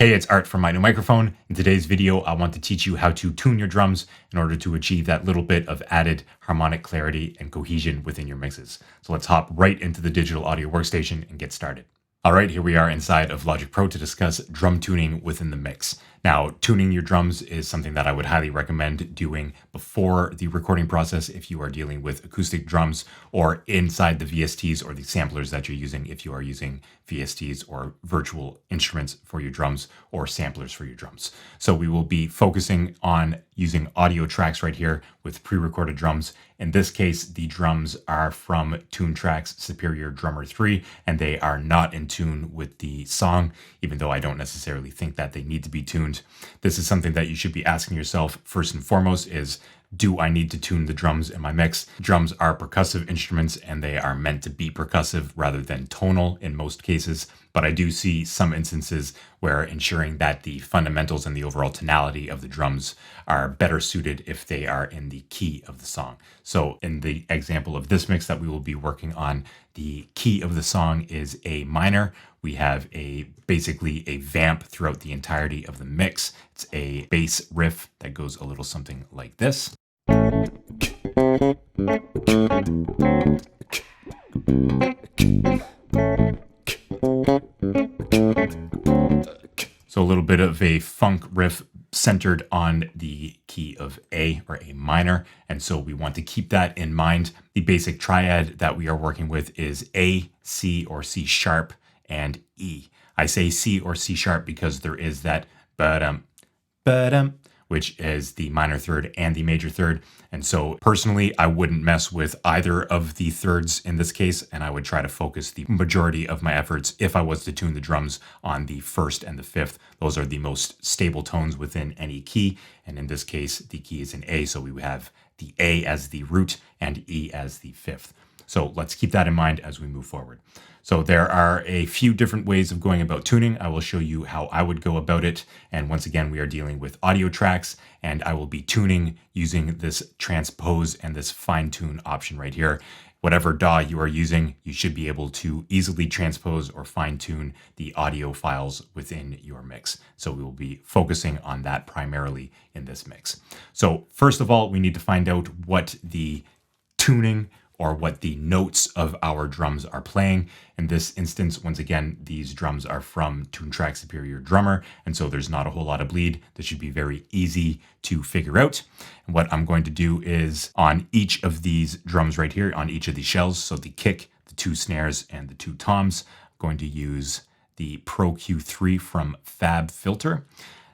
Hey, it's Art from My New Microphone. In today's video, I want to teach you how to tune your drums in order to achieve that little bit of added harmonic clarity and cohesion within your mixes. So let's hop right into the digital audio workstation and get started. All right, here we are inside of Logic Pro to discuss drum tuning within the mix. Now, tuning your drums is something that I would highly recommend doing before the recording process if you are dealing with acoustic drums, or inside the VSTs or the samplers that you're using if you are using VSTs or virtual instruments for your drums or samplers for your drums. So we will be focusing on using audio tracks right here with pre-recorded drums. In this case, the drums are from Tune Tracks Superior Drummer 3, and they are not in tune with the song, even though I don't necessarily think that they need to be tuned. This is something that you should be asking yourself first and foremost is, do I need to tune the drums in my mix? Drums are percussive instruments and they are meant to be percussive rather than tonal in most cases. But I do see some instances where ensuring that the fundamentals and the overall tonality of the drums are better suited if they are in the key of the song. So in the example of this mix that we will be working on, the key of the song is A minor. We have basically a vamp throughout the entirety of the mix. It's a bass riff that goes a little something like this. So a little bit of a funk riff centered on the key of A or A minor. And so we want to keep that in mind. The basic triad that we are working with is A, C, or C sharp, and E. I say C or C sharp because there is that ba-dum, ba-dum, which is the minor third and the major third. And so personally, I wouldn't mess with either of the thirds in this case, and I would try to focus the majority of my efforts if I was to tune the drums on the first and the fifth. Those are the most stable tones within any key, and in this case, the key is in A, so we have the A as the root and E as the fifth. So let's keep that in mind as we move forward. So there are a few different ways of going about tuning. I will show you how I would go about it. And once again, we are dealing with audio tracks, and I will be tuning using this transpose and this fine tune option right here. Whatever DAW you are using, you should be able to easily transpose or fine tune the audio files within your mix. So we will be focusing on that primarily in this mix. So first of all, we need to find out what the tuning or what the notes of our drums are playing. In this instance, once again, these drums are from Tune Tracks Superior Drummer, and so there's not a whole lot of bleed. This should be very easy to figure out. And what I'm going to do is on each of these drums right here, on each of these shells, so the kick, the two snares, and the two toms, I'm going to use the Pro Q3 from Fab Filter.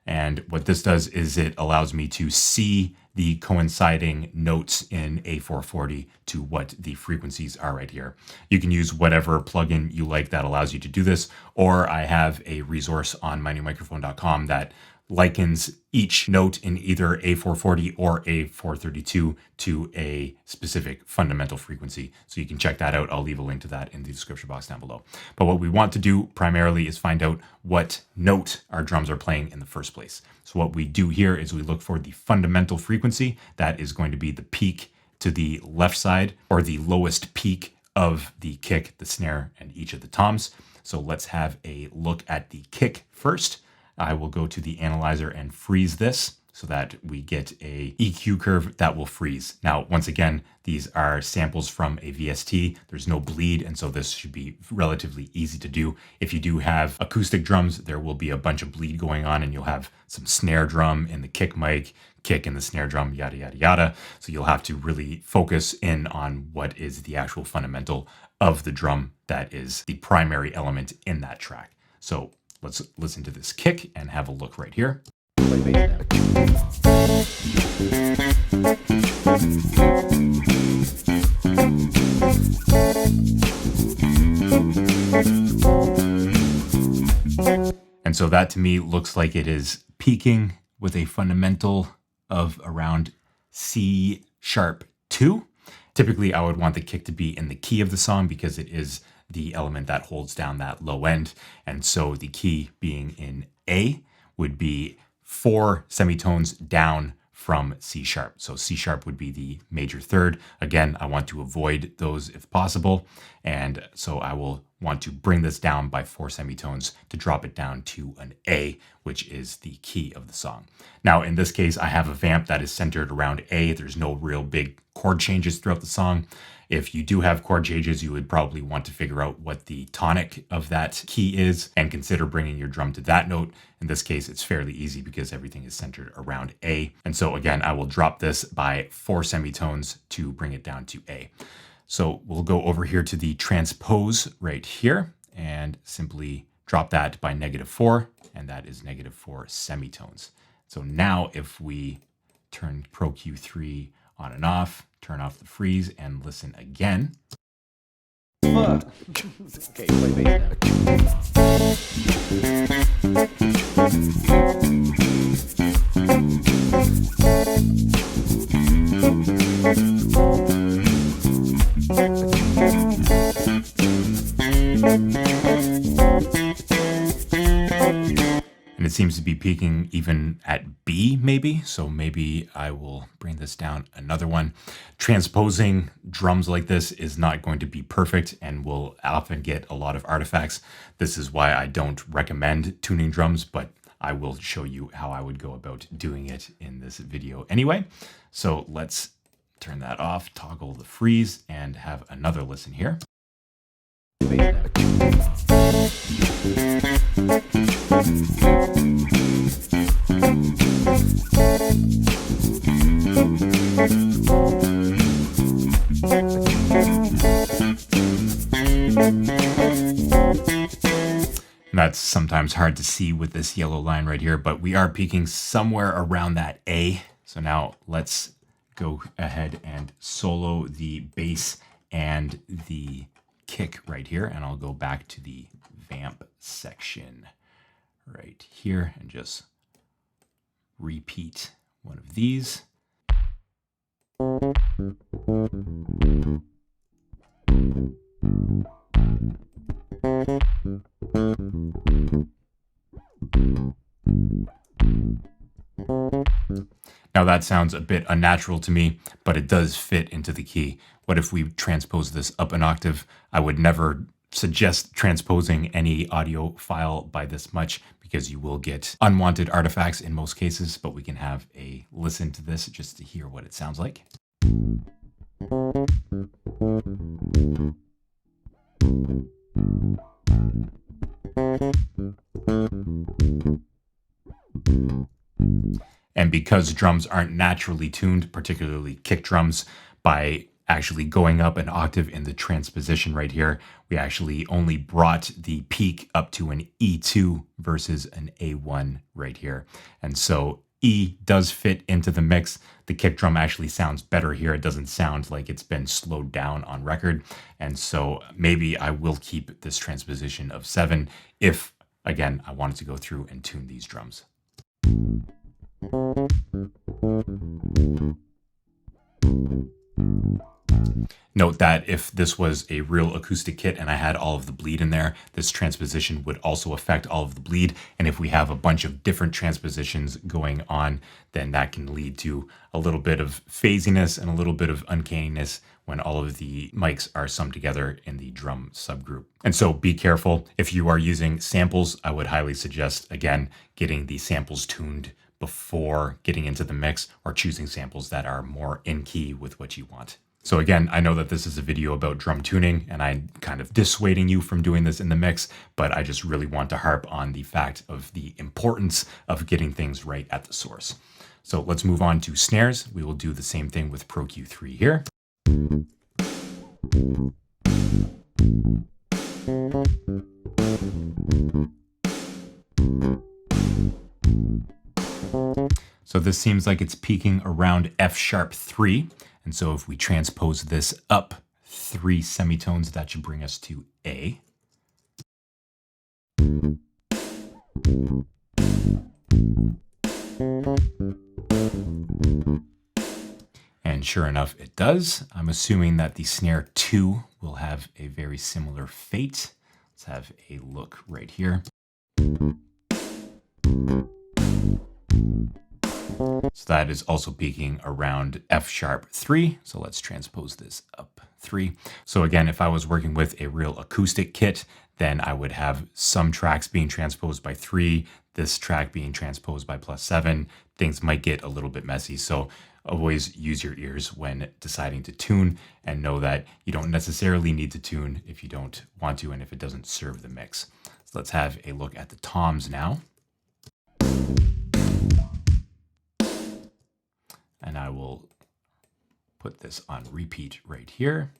And what this does is it allows me to see the coinciding notes in A440 to what the frequencies are right here. You can use whatever plugin you like that allows you to do this, or I have a resource on mynewmicrophone.com that likens each note in either A440 or A432 to a specific fundamental frequency. So you can check that out. I'll leave a link to that in the description box down below. But what we want to do primarily is find out what note our drums are playing in the first place. So what we do here is we look for the fundamental frequency. That is going to be the peak to the left side, or the lowest peak of the kick, the snare, and each of the toms. So let's have a look at the kick first. I will go to the analyzer and freeze this so that we get a EQ curve that will freeze. Now, once again, these are samples from a VST. There's no bleed, and so this should be relatively easy to do. If you do have acoustic drums, there will be a bunch of bleed going on, and you'll have some snare drum in the kick mic, kick in the snare drum, yada, yada, yada. So you'll have to really focus in on what is the actual fundamental of the drum that is the primary element in that track. So let's listen to this kick and have a look right here. And so that to me looks like it is peaking with a fundamental of around C sharp 2. Typically, I would want the kick to be in the key of the song because it is the element that holds down that low end. And so the key being in A would be 4 semitones down from C sharp. So C sharp would be the major third. Again, I want to avoid those if possible. And so I will want to bring this down by 4 semitones to drop it down to an A, which is the key of the song. Now, in this case, I have a vamp that is centered around A. There's no real big chord changes throughout the song. If you do have chord changes, you would probably want to figure out what the tonic of that key is and consider bringing your drum to that note. In this case, it's fairly easy because everything is centered around A. And so again, I will drop this by 4 semitones to bring it down to A. So we'll go over here to the transpose right here and simply drop that by -4, and that is -4 semitones. So now if we turn Pro Q3 on and off, turn off the freeze, and listen again. Okay, play bass And it seems to be peaking even at B, maybe. So maybe I will bring this down another one. Transposing drums like this is not going to be perfect and will often get a lot of artifacts. This is why I don't recommend tuning drums, but I will show you how I would go about doing it in this video anyway. So let's turn that off, toggle the freeze, and have another listen here. That's sometimes hard to see with this yellow line right here, but we are peaking somewhere around that A. So now let's go ahead and solo the bass and the kick right here. And I'll go back to the vamp section right here and just repeat one of these. Now that sounds a bit unnatural to me, but it does fit into the key. What if we transpose this up an octave? I would never suggest transposing any audio file by this much because you will get unwanted artifacts in most cases, but we can have a listen to this just to hear what it sounds like. And because drums aren't naturally tuned, particularly kick drums, by actually going up an octave in the transposition right here, we actually only brought the peak up to an E2 versus an A1 right here. And so E does fit into the mix. The kick drum actually sounds better here. It doesn't sound like it's been slowed down on record. And so maybe I will keep this transposition of 7 if, again, I wanted to go through and tune these drums. Note that if this was a real acoustic kit and I had all of the bleed in there, this transposition would also affect all of the bleed. And if we have a bunch of different transpositions going on, then that can lead to a little bit of phasiness and a little bit of uncanniness when all of the mics are summed together in the drum subgroup. And so be careful. If you are using samples, I would highly suggest, again, getting the samples tuned before getting into the mix or choosing samples that are more in key with what you want. So again, I know that this is a video about drum tuning and I'm kind of dissuading you from doing this in the mix, but I just really want to harp on the fact of the importance of getting things right at the source. So let's move on to snares. We will do the same thing with Pro Q3 here. So this seems like it's peaking around F sharp 3. And so if we transpose this up 3 semitones, that should bring us to A. And sure enough, it does. I'm assuming that the snare 2 will have a very similar fate. Let's have a look right here. So that is also peaking around F sharp 3. So let's transpose this up 3. So again, if I was working with a real acoustic kit, then I would have some tracks being transposed by 3, this track being transposed by +7. Things might get a little bit messy. So always use your ears when deciding to tune, and know that you don't necessarily need to tune if you don't want to and if it doesn't serve the mix. So let's have a look at the toms now. And I will put this on repeat right here.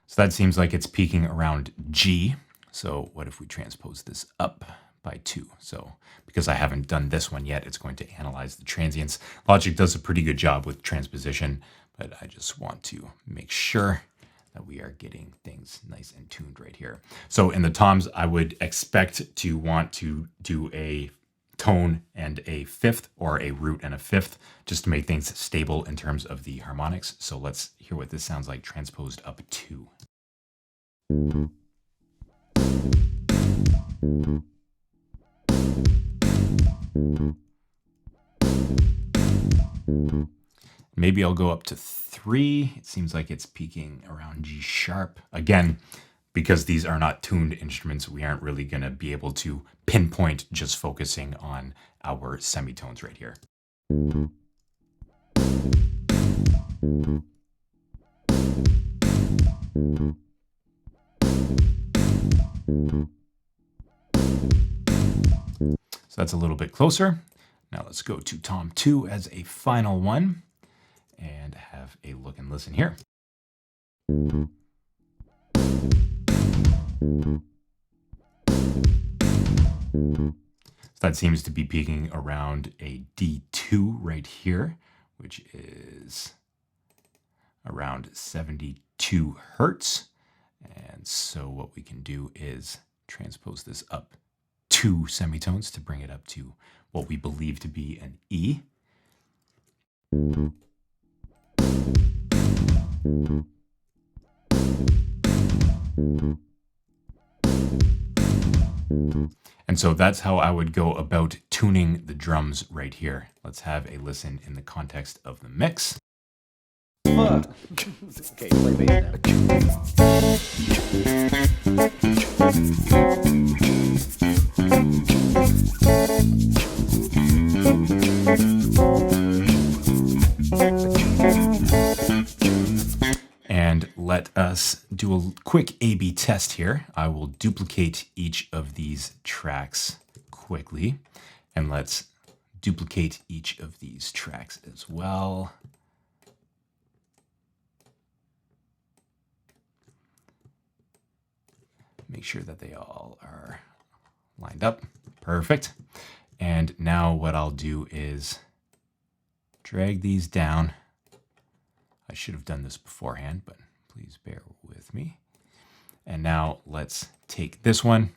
So that seems like it's peaking around G. So what if we transpose this up by 2? So because I haven't done this one yet, it's going to analyze the transients. Logic does a pretty good job with transposition, but I just want to make sure that we are getting things nice and tuned right here. So in the toms, I would expect to want to do a tone and a fifth, or a root and a fifth, just to make things stable in terms of the harmonics. So let's hear what this sounds like transposed up 2. Maybe I'll go up to 3. It seems like it's peaking around G sharp. Again, because these are not tuned instruments, we aren't really going to be able to pinpoint just focusing on our semitones right here. So that's a little bit closer. Now let's go to tom 2 as a final one and have a look and listen here. So that seems to be peaking around a D2 right here, which is around 72 hertz. And so what we can do is transpose this up 2 semitones to bring it up to what we believe to be an E. And so that's how I would go about tuning the drums right here. Let's have a listen in the context of the mix. Fuck. Okay, play bass And let us do a quick A/B test here. I will duplicate each of these tracks quickly, and let's duplicate each of these tracks as well. Make sure that they all are lined up. Perfect. And now what I'll do is drag these down. I should have done this beforehand, but please bear with me. And now let's take this one,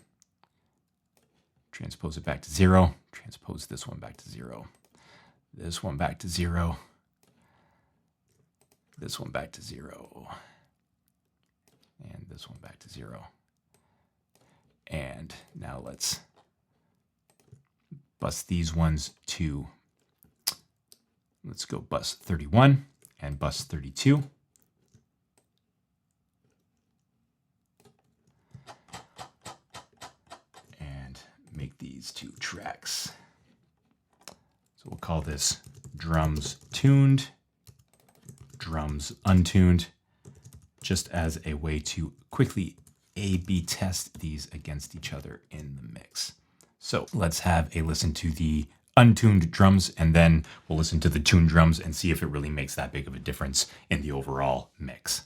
transpose it back to 0, transpose this one back to 0, this one back to 0, this one back to 0, and this one back to 0. And now let's bus these ones to, let's go bus 31 and bus 32. And make these 2 tracks. So we'll call this drums tuned, drums untuned, just as a way to quickly A/B test these against each other in the mix. So let's have a listen to the untuned drums, and then we'll listen to the tuned drums and see if it really makes that big of a difference in the overall mix.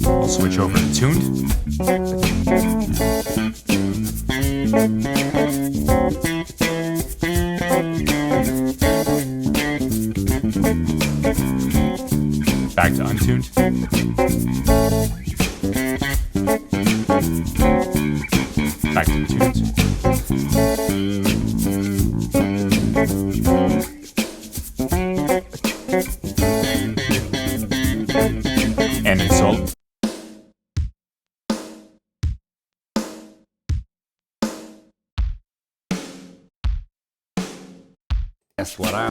I'll switch over to tuned. Back to untuned. Back to tuned. That's what I.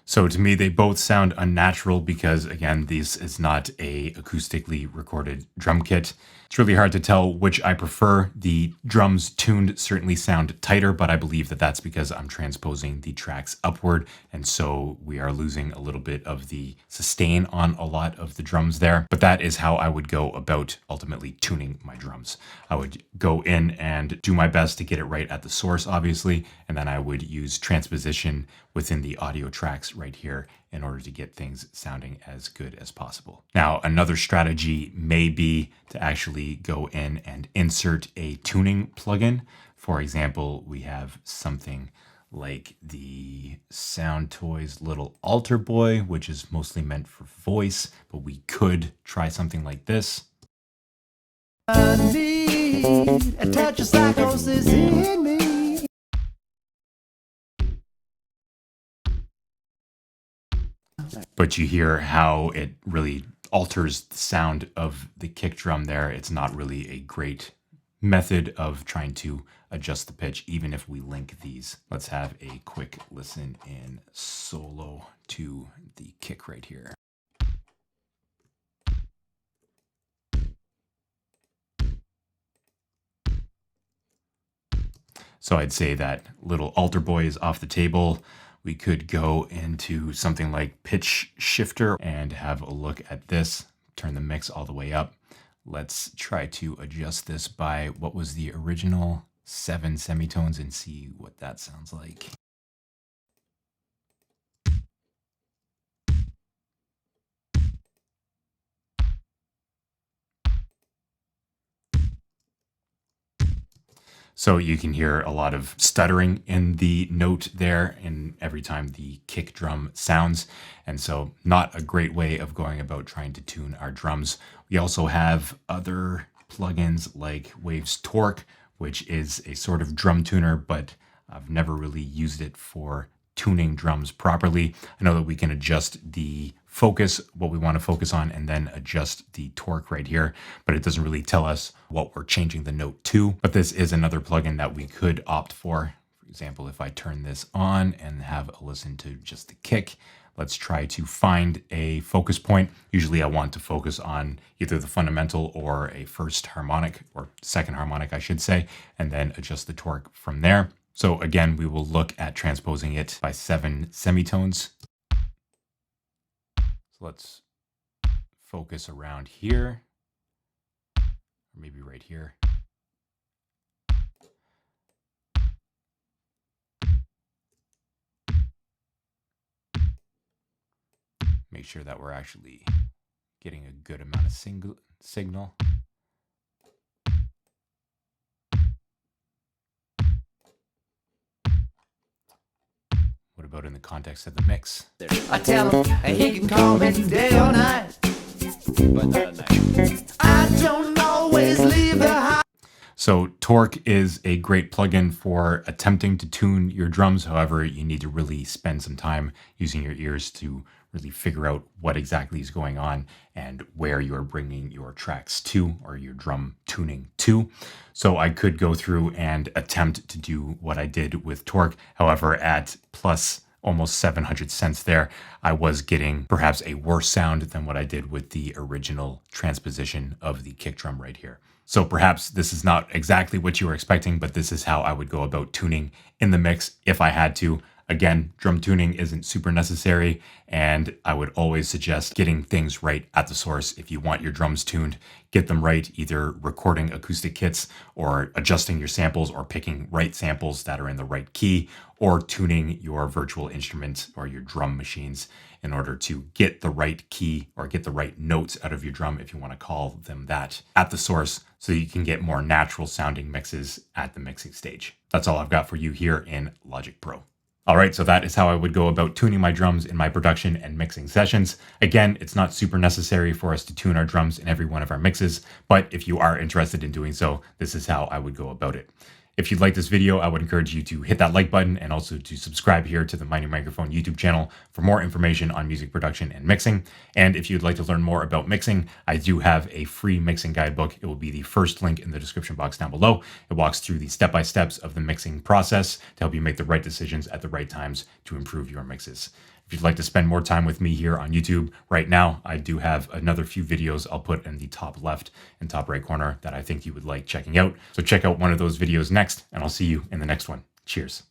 So to me, they both sound unnatural because, again, this is not a acoustically recorded drum kit. It's really hard to tell which I prefer. The drums tuned certainly sound tighter, but I believe that that's because I'm transposing the tracks upward, and so we are losing a little bit of the sustain on a lot of the drums there. But that is how I would go about ultimately tuning my drums. I would go in and do my best to get it right at the source, obviously, and then I would use transposition within the audio tracks right here in order to get things sounding as good as possible. Now, another strategy may be to actually go in and insert a tuning plugin. For example, we have something like the Sound Toys little altar boy, which is mostly meant for voice, but we could try something like this. I need a touch of psychosis in me. But you hear how it really alters the sound of the kick drum there. It's not really a great method of trying to adjust the pitch, even if we link these. Let's have a quick listen in solo to the kick right here. So I'd say that little altar boy is off the table. We could go into something like pitch shifter and have a look at this, turn the mix all the way up. Let's try to adjust this by what was the original 7 semitones and see what that sounds like. So you can hear a lot of stuttering in the note there and every time the kick drum sounds. And so not a great way of going about trying to tune our drums. We also have other plugins like Waves Torque, which is a sort of drum tuner, but I've never really used it for tuning drums properly. I know that we can adjust the focus, what we want to focus on, and then adjust the torque right here, but it doesn't really tell us what we're changing the note to. But this is another plugin that we could opt for. For example, if I turn this on and have a listen to just the kick, let's try to find a focus point. Usually I want to focus on either the fundamental or a first harmonic, or second harmonic, I should say, and then adjust the torque from there. So again, we will look at transposing it by 7 semitones. So let's focus around here, or maybe right here. Make sure that we're actually getting a good amount of signal. What about in the context of the mix? I tell him he can call me day or night, But not at night. I don't always leave the house. So Torque is a great plugin for attempting to tune your drums. However, you need to really spend some time using your ears to really figure out what exactly is going on and where you're bringing your tracks to, or your drum tuning to. So I could go through and attempt to do what I did with Torque. However, at plus almost 700 cents there, I was getting perhaps a worse sound than what I did with the original transposition of the kick drum right here. So perhaps this is not exactly what you were expecting, but this is how I would go about tuning in the mix if I had to. Again, drum tuning isn't super necessary, and I would always suggest getting things right at the source. If you want your drums tuned, get them right, either recording acoustic kits or adjusting your samples or picking right samples that are in the right key, or tuning your virtual instruments or your drum machines in order to get the right key or get the right notes out of your drum, if you want to call them that, at the source, so you can get more natural sounding mixes at the mixing stage. That's all I've got for you here in Logic Pro. All right, so that is how I would go about tuning my drums in my production and mixing sessions. Again, it's not super necessary for us to tune our drums in every one of our mixes, but if you are interested in doing so, this is how I would go about it. If you like this video, I would encourage you to hit that like button and also to subscribe here to the Mining Microphone YouTube channel for more information on music production and mixing. And if you'd like to learn more about mixing, I do have a free mixing guidebook. It will be the first link in the description box down below. It walks through the step-by-steps of the mixing process to help you make the right decisions at the right times to improve your mixes. If you'd like to spend more time with me here on YouTube right now, I do have another few videos I'll put in the top left and top right corner that I think you would like checking out. So check out one of those videos next, and I'll see you in the next one. Cheers.